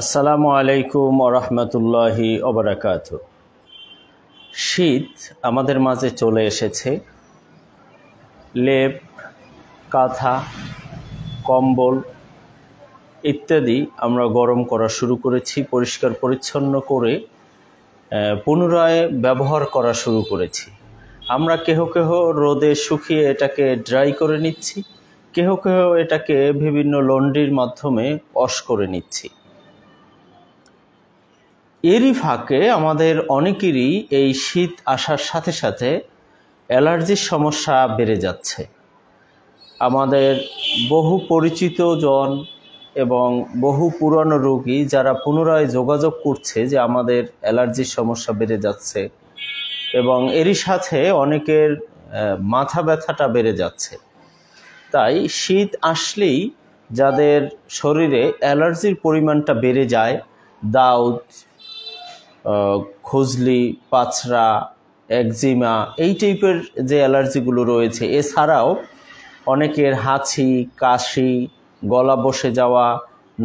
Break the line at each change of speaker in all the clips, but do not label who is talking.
আসসালামু আলাইকুম ওয়া রাহমাতুল্লাহি ওয়া বারাকাতুহু। শীত আমাদের মাঝে চলে এসেছে। লেপ, কাঁথা, কম্বল ইত্যাদি আমরা গরম করা শুরু করেছি, পরিষ্কার পরিচ্ছন্ন করে পুনরায় ব্যবহার করা শুরু করেছি। আমরা কেহ কেহ রোদে শুকিয়ে এটাকে ড্রাই করে নিচ্ছি, কেহ কেহ এটাকে বিভিন্ন লন্ড্রির মাধ্যমে ওয়াশ করে নিচ্ছি। এরই ফাঁকে আমাদের অনেকেরই এই শীত আসার সাথে সাথে অ্যালার্জির সমস্যা বেড়ে যাচ্ছে। আমাদের বহু পরিচিত জন এবং বহু পুরনো রোগী যারা পুনরায় যোগাযোগ করছে যে আমাদের অ্যালার্জির সমস্যা বেড়ে যাচ্ছে এবং এরই সাথে অনেকের মাথা ব্যথাটা বেড়ে যাচ্ছে। তাই শীত আসলেই যাদের শরীরে অ্যালার্জির পরিমাণটা বেড়ে যায়, দাউদ, খুজলি, পাছড়া, একজিমা এই টাইপের যে অ্যালার্জিগুলো রয়েছে, এছাড়াও অনেকের হাঁচি, কাশি, গলা বসে যাওয়া,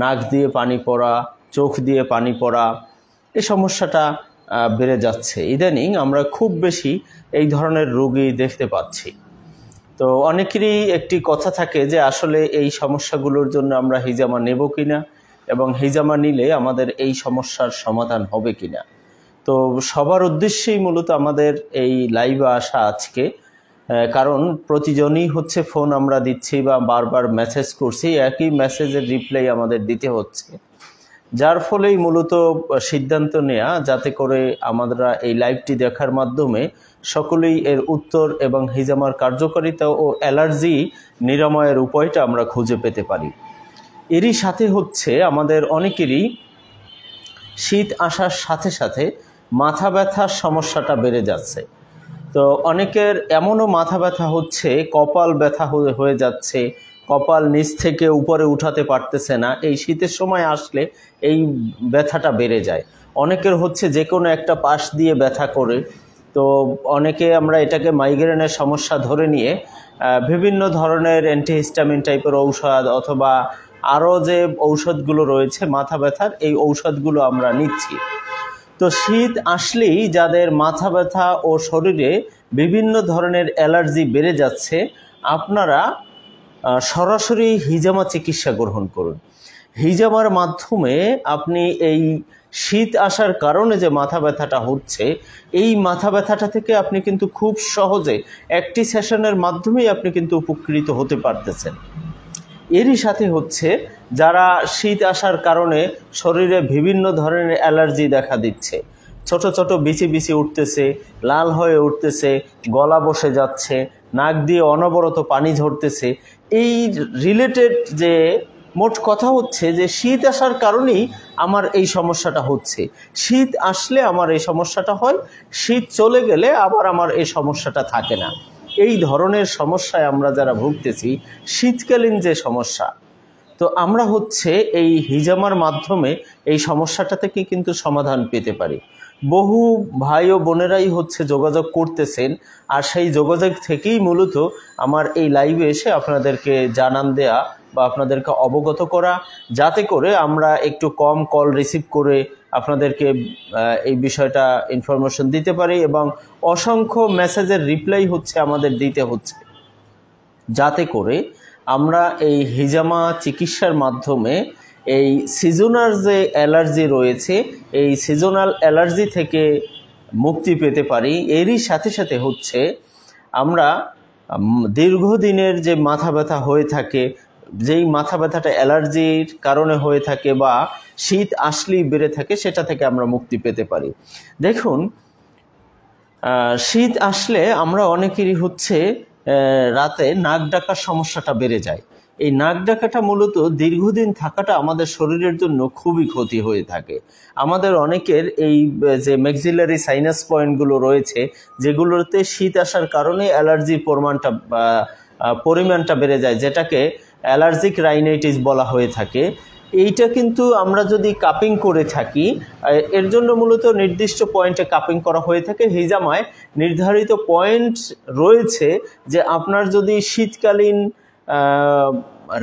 নাক দিয়ে পানি পড়া, চোখ দিয়ে পানি পড়া, এই সমস্যাটা বেড়ে যাচ্ছে। ইদানিং আমরা খুব বেশি এই ধরনের রোগী দেখতে পাচ্ছি। তো অনেকেরই একটি কথা থাকে যে আসলে এই সমস্যাগুলোর জন্য আমরা হিজামা নেব কিনা এবং হিজামা নিলে আমাদের এই সমস্যার সমাধান হবে কিনা। তো সবার উদ্দেশ্যেই মূলত আমাদের এই লাইভে আসা আজকে, কারণ প্রতিজনই হচ্ছে ফোন আমরা দিচ্ছি বা বারবার মেসেজ করছি, একই মেসেজের রিপ্লাই আমাদের দিতে হচ্ছে, যার ফলেই মূলত সিদ্ধান্ত নেওয়া যাতে করে আমরা এই লাইভটি দেখার মাধ্যমে সকলেই এর উত্তর এবং হিজামার কার্যকারিতা ও অ্যালার্জি নিরাময়ের উপায়টা আমরা খুঁজে পেতে পারি। এরই সাথে হচ্ছে আমাদের অনেকেরই শীত আসার সাথে সাথে মাথা ব্যথার সমস্যাটা বেড়ে যাচ্ছে। তো অনেকের এমনও মাথা ব্যথা হচ্ছে, কপাল ব্যথা হয়ে যাচ্ছে, কপাল নিচ থেকে উপরে উঠাতে পারতেছে না। এই শীতের সময় আসলে এই ব্যথাটা বেড়ে যায়। অনেকের হচ্ছে যে কোনো একটা পাশ দিয়ে ব্যথা করে। তো অনেকে আমরা এটাকে মাইগ্রেনের সমস্যা ধরে নিয়ে বিভিন্ন ধরনের অ্যান্টিহিস্টামিন টাইপের ঔষধ অথবা আরও যে ঔষধগুলো রয়েছে মাথা ব্যথার, এই ঔষধগুলো আমরা নিচ্ছি। তো শীত আসলেই যাদের মাথা ব্যথা ও শরীরে বিভিন্ন ধরনের অ্যালার্জি বেড়ে যাচ্ছে, আপনারা সরাসরি হিজামা চিকিৎসা গ্রহণ করুন। হিজামার মাধ্যমে আপনি এই শীত আসার কারণে যে মাথা ব্যথাটা হচ্ছে, এই মাথা ব্যথাটা থেকে আপনি কিন্তু খুব সহজে একটি সেশনের মাধ্যমেই আপনি কিন্তু উপকৃত হতে পারতেছেন। এরই সাথে হচ্ছে যারা শীত আসার কারণে শরীরে বিভিন্ন ধরনের অ্যালার্জি দেখা দিচ্ছে, ছোট ছোট বিচি বিচি উঠতেছে, লাল হয়ে উঠতেছে, গলা বসে যাচ্ছে, নাক দিয়ে অনবরত পানি ঝরতেছে, এই রিলেটেড যে মোট কথা হচ্ছে যে শীত আসার কারণেই আমার এই সমস্যাটা হচ্ছে, শীত আসলে আমার এই সমস্যাটা হয়, শীত চলে গেলে আবার আমার এই সমস্যাটা থাকে না। এই ধরনের সমস্যায় আমরা যারা ভুগতেছি, শীতকালীন যে সমস্যা, তো আমরা হচ্ছে এই হিজামার মাধ্যমে এই সমস্যাটা থেকে কিন্তু সমাধান পেতে পারি। বহু ভাই ও বোনেরাই হচ্ছে যোগাযোগ করতেছেন, আর সেই যোগাযোগ থেকেই মূলত আমার এই লাইভে এসে আপনাদেরকে জানান দেয়া বা আপনাদেরকে অবগত করা, যাতে করে আমরা একটু কম কল রিসিভ করে আপনাদেরকে এই বিষয়টা ইনফরমেশন দিতে পারি এবং অসংখ্য মেসেজের রিপ্লাই হচ্ছে আমাদের দিতে হচ্ছে, যাতে করে আমরা এই হিজামা চিকিৎসার মাধ্যমে এই সিজনাল যে অ্যালার্জি রয়েছে, এই সিজনাল অ্যালার্জি থেকে মুক্তি পেতে পারি। এরই সাথে সাথে হচ্ছে আমরা দীর্ঘদিনের যে মাথা ব্যথা হয়ে থাকে, যেই মাথা ব্যথাটা অ্যালার্জির কারণে হয়ে থাকে বা শীত আসলেই বেড়ে থাকে, সেটা থেকে আমরা মুক্তি পেতে পারি। দেখুন, শীত আসলে আমরা অনেকেরই হচ্ছে রাতে নাক ডাকার সমস্যাটা বেড়ে যায়। এই নাক ডাকাটা মূলত দীর্ঘদিন থাকাটা আমাদের শরীরের জন্য খুবই ক্ষতি হয়ে থাকে। আমাদের অনেকের এই যে ম্যাক্সিলারি সাইনাস পয়েন্টগুলো রয়েছে, যেগুলোতে শীত আসার কারণে অ্যালার্জির পরিমাণটা বেড়ে যায়, যেটাকে অ্যালার্জিক রাইনাইটিস বলা হয়ে থাকে। এইটা কিন্তু আমরা যদি কাপিং করে থাকি, এর জন্য মূলত নির্দিষ্ট পয়েন্টে কাপিং করা হয়ে থাকে। হিজামায় নির্ধারিত পয়েন্ট রয়েছে যে আপনার যদি শীতকালীন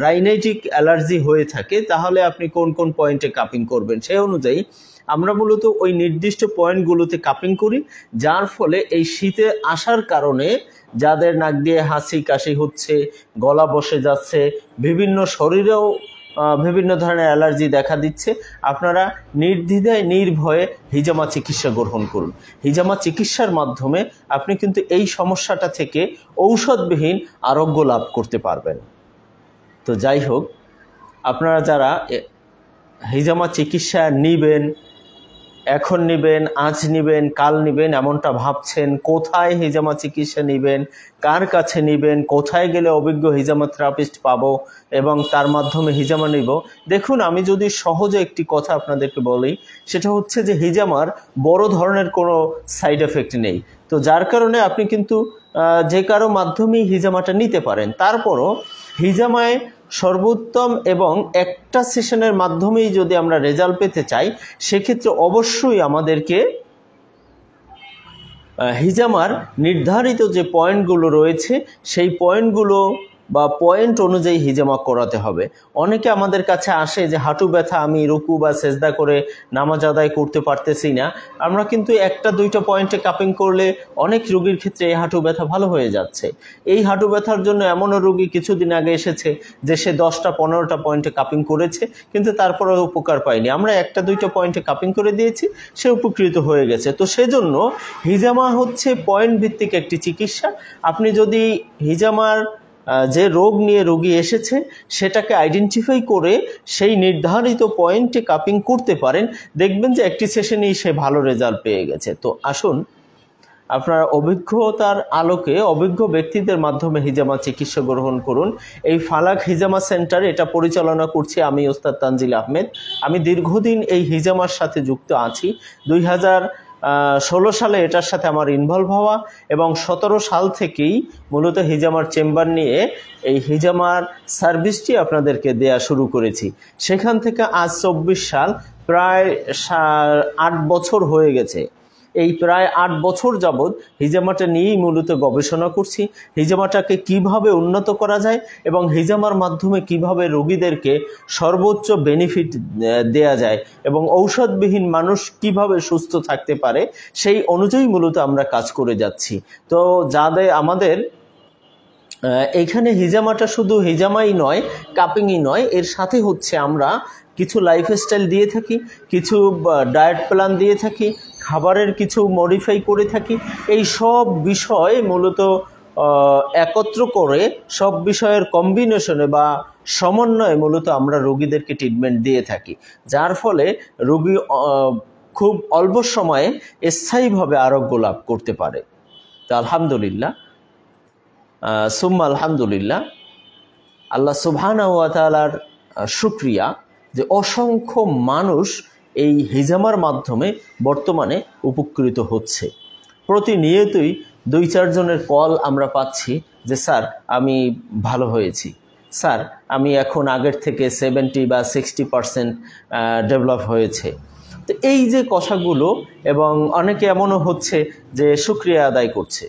রাইনাইটিক অ্যালার্জি হয়ে থাকে, তাহলে আপনি কোন কোন পয়েন্টে কাপিং করবেন সেই অনুযায়ী আমরা মূলত ওই নির্দিষ্ট পয়েন্টগুলোতে কাপিং করি, যার ফলে এই শীতে আসার কারণে যাদের নাক দিয়ে হাঁচি কাশি হচ্ছে, গলা বসে যাচ্ছে, বিভিন্ন শরীরেও বিভিন্ন ধরনের অ্যালার্জি দেখা দিচ্ছে, আপনারা নির্দ্বিধায় নির্ভয়ে হিজামা চিকিৎসা গ্রহণ করুন। হিজামা চিকিৎসার মাধ্যমে আপনি কিন্তু এই সমস্যাটা থেকে ঔষধবিহীন আরোগ্য লাভ করতে পারবেন। তো যাই হোক, আপনারা যারা হিজামা চিকিৎসা নিবেন, এখন নেবেন, আজ নেবেন, কাল নেবেন এমনটা ভাবছেন, কোথায় হিজামা চিকিৎসা নেবেন, কার কাছে নেবেন, কোথায় গেলে অভিজ্ঞ হিজামা থেরাপিস্ট পাবো এবং তার মাধ্যমে হিজামা নিব, দেখুন আমি যদি সহজে একটি কথা আপনাদেরকে বলি, সেটা হচ্ছে যে হিজামার বড় ধরনের কোনো সাইড এফেক্ট নেই। তো যার কারণে আপনি কিন্তু যে কারো মাধ্যমেই হিজামাটা নিতে পারেন। তারপরও হিজামায় সর্বোত্তম এবং একটা সেশনের মাধ্যমেই যদি আমরা রেজাল্ট পেতে চাই, সেক্ষেত্রে অবশ্যই আমাদেরকে হিজামার নির্ধারিত যে পয়েন্টগুলো রয়েছে সেই পয়েন্টগুলো বা পয়েন্ট অনুযায়ী হিজামা করাতে হবে। অনেকে আমাদের কাছে আসে যে হাঁটু ব্যথা, আমি রুকু বা সেজদা করে নামাজ আদায় করতে পারতেছি না। আমরা কিন্তু একটা দুইটা পয়েন্টে কাপিং করলে অনেক রোগীর ক্ষেত্রে এই হাঁটু ব্যথা ভালো হয়ে যাচ্ছে। এই হাঁটু ব্যথার জন্য এমনও রোগী কিছুদিন আগে এসেছে যে সে 10টা-15টা পয়েন্টে কাপিং করেছে, কিন্তু তারপরে উপকার পায়নি। আমরা একটা দুইটা পয়েন্টে কাপিং করে দিয়েছি, সে উপকৃত হয়ে গেছে। তো সেজন্য হিজামা হচ্ছে পয়েন্ট ভিত্তিক একটি চিকিৎসা। আপনি যদি হিজামার যে রোগ নিয়ে রোগী এসেছে সেটাকে আইডেন্টিফাই করে সেই নির্ধারিত পয়েন্টে কাপিং করতে পারেন, দেখবেন যে একটি সেশনেই সে ভালো রেজাল্ট পেয়ে গেছে। তো আসুন আপনারা অভিজ্ঞতার আলোকে অভিজ্ঞ ব্যক্তিদের মাধ্যমে হিজামা চিকিৎসা গ্রহণ করুন। এই ফালাক হিজামা সেন্টার, এটা পরিচালনা করছি আমি ওস্তাদ তানজিল আহমেদ। আমি দীর্ঘদিন এই হিজামার সাথে যুক্ত আছি। 2016 সালে এটার সাথে আমার ইনভলভ হওয়া এবং 17 সাল থেকেই মূলত হিজামার চেম্বার নিয়ে এই হিজামার সার্ভিসটি আপনাদেরকে দেয়া শুরু করেছি। সেখান থেকে আজ 24 সাল, প্রায় 8 বছর হয়ে গেছে। এই প্রায় 8 বছর যাবৎ হিজামাটা নিয়েই মূলত গবেষণা করছি। হিজামাটাকে কিভাবে উন্নত করা যায় এবং হিজামার মাধ্যমে কিভাবে রোগীদেরকে সর্বোচ্চ বেনিফিট দেয়া যায় এবং ঔষধবিহীন মানুষ কিভাবে সুস্থ থাকতে পারে, সেই অনুযায়ী মূলত আমরা কাজ করে যাচ্ছি। তো যাদের আমাদের এইখানে হিজামাটা শুধু হিজামাই নয়, কাপিংই নয়, এর সাথে হচ্ছে আমরা কিছু লাইফস্টাইল দিয়ে থাকি, কিছু ডায়েট প্ল্যান দিয়ে থাকি, খাবারের কিছু মডিফাই করে থাকি। এই সব বিষয় মূলত একত্র করে সব বিষয়ের কম্বিনেশনে বা সমন্বয়ে মূলত আমরা রোগীদেরকে ট্রিটমেন্ট দিয়ে থাকি, যার ফলে রোগী খুব অল্প সময়ে স্থায়ীভাবে আরোগ্য লাভ করতে পারে। তো আলহামদুলিল্লাহ, সুম্মা আলহামদুলিল্লাহ, আল্লাহ সুবহানাহু ওয়া তাআলার শুকরিয়া যে অসংখ্য মানুষ এই হিজামার মাধ্যমে বর্তমানে উপকৃত হচ্ছে। প্রতিনিয়তই 2-4 জনের কল আমরা পাচ্ছি যে স্যার আমি ভালো হয়েছি, স্যার আমি এখন আগের থেকে 70 বা 60% ডেভেলপ হয়েছে। তো এই যে কথাগুলো, এবং অনেকে এমনও হচ্ছে যে শুকরিয়া আদায় করছে,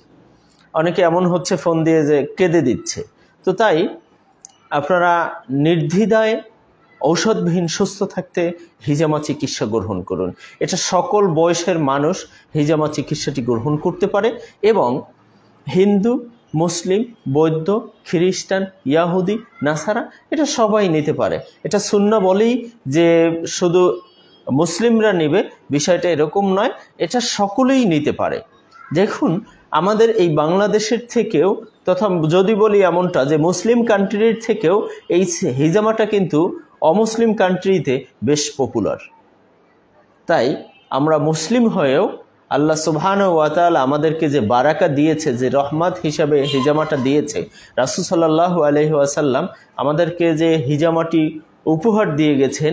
অনেকে এমন হচ্ছে ফোন দিয়ে যে কেঁদে দিচ্ছে। তো তাই আপনারা নির্দ্বিধায় ঔষধবিহীন সুস্থ থাকতে হিজামা চিকিৎসা গ্রহণ করুন। এটা সকল বয়সের মানুষ হিজামা চিকিৎসাটি গ্রহণ করতে পারে এবং হিন্দু, মুসলিম, বৌদ্ধ, খ্রিস্টান, ইয়াহুদি, নাসারা এটা সবাই নিতে পারে। এটা সুন্নাহ বলেই যে শুধু মুসলিমরা নেবে বিষয়টা এরকম নয়, এটা সকলেই নিতে পারে। দেখুন আমাদের এই বাংলাদেশের থেকেও, তথা যদি বলি এমনটা যে মুসলিম কান্ট্রির থেকেও এই হিজামাটা কিন্তু অমুসলিম কান্ট্রিতে বেশ পপুলার। তাই আমরা মুসলিম হয়েও আল্লাহ সুবহানাহু ওয়া তাআলা আমাদেরকে যে বারাকা দিয়েছে, যে রহমত হিসাবে হিজামাটা দিয়েছে, রাসূল সাল্লাল্লাহু আলাইহি ওয়াসাল্লাম আমাদেরকে যে হিজামাটি উপহার দিয়ে গেছেন,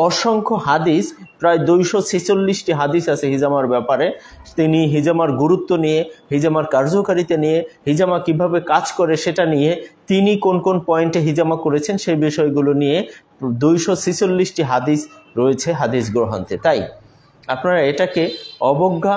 অসংখ্য হাদিস, প্রায় 246টি হাদিস আছে হিজামার ব্যাপারে। তিনি হিজামার গুরুত্ব নিয়ে, হিজামার কার্যকারিতা নিয়ে, হিজামা কিভাবে কাজ করে সেটা নিয়ে, তিনি কোন কোন পয়েন্টে হিজামা করেছেন সেই বিষয়গুলো নিয়ে 246টি হাদিস রয়েছে হাদিস গ্রন্থে। তাই আপনারা এটাকে অবজ্ঞা